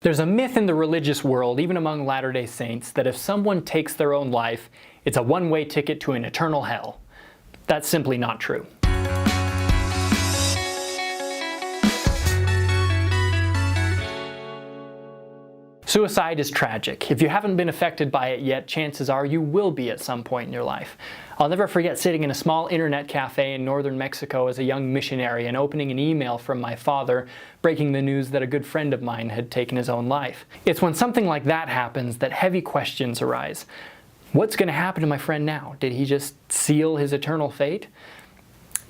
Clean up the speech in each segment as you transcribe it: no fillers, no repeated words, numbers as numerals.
There's a myth in the religious world, even among Latter-day Saints, that if someone takes their own life, it's a one-way ticket to an eternal hell. That's simply not true. Suicide is tragic. If you haven't been affected by it yet, chances are you will be at some point in your life. I'll never forget sitting in a small internet cafe in northern Mexico as a young missionary and opening an email from my father breaking the news that a good friend of mine had taken his own life. It's when something like that happens that heavy questions arise. What's going to happen to my friend now? Did he just seal his eternal fate?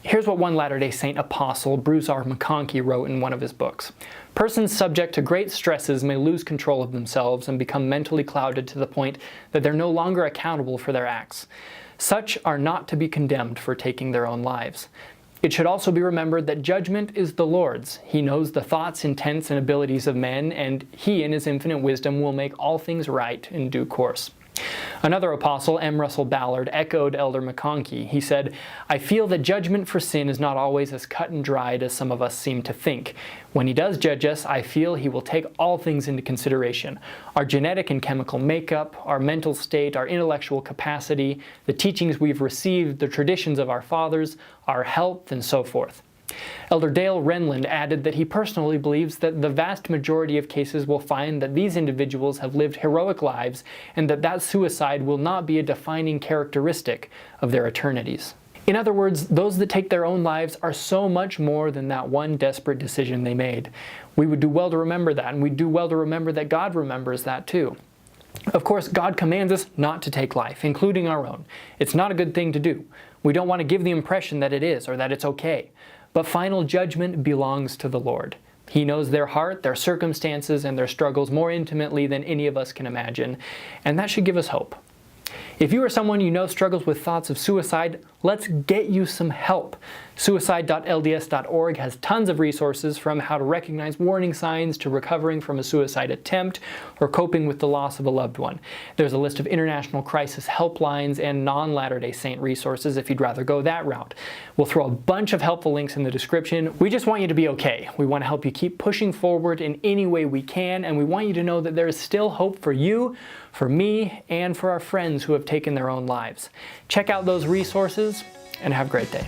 Here's what one Latter-day Saint apostle, Bruce R. McConkie, wrote in one of his books. Persons subject to great stresses may lose control of themselves and become mentally clouded to the point that they're no longer accountable for their acts. Such are not to be condemned for taking their own lives. It should also be remembered that judgment is the Lord's. He knows the thoughts, intents, and abilities of men, and He, in His infinite wisdom, will make all things right in due course. Another apostle, M. Russell Ballard, echoed Elder McConkie. He said, "I feel that judgment for sin is not always as cut and dried as some of us seem to think. When He does judge us, I feel He will take all things into consideration. Our genetic and chemical makeup, our mental state, our intellectual capacity, the teachings we've received, the traditions of our fathers, our health, and so forth." Elder Dale Renlund added that he personally believes that the vast majority of cases will find that these individuals have lived heroic lives and that suicide will not be a defining characteristic of their eternities. In other words, those that take their own lives are so much more than that one desperate decision they made. We would do well to remember that, and we'd do well to remember that God remembers that too. Of course, God commands us not to take life, including our own. It's not a good thing to do. We don't want to give the impression that it is or that it's okay. But final judgment belongs to the Lord. He knows their heart, their circumstances, and their struggles more intimately than any of us can imagine, and that should give us hope. If you or someone you know struggles with thoughts of suicide, let's get you some help. Suicide.lds.org has tons of resources, from how to recognize warning signs to recovering from a suicide attempt or coping with the loss of a loved one. There's a list of international crisis helplines and non-Latter-day Saint resources if you'd rather go that route. We'll throw a bunch of helpful links in the description. We just want you to be okay. We want to help you keep pushing forward in any way we can, and we want you to know that there is still hope for you, for me, and for our friends who have taken their own lives. Check out those resources, and have a great day.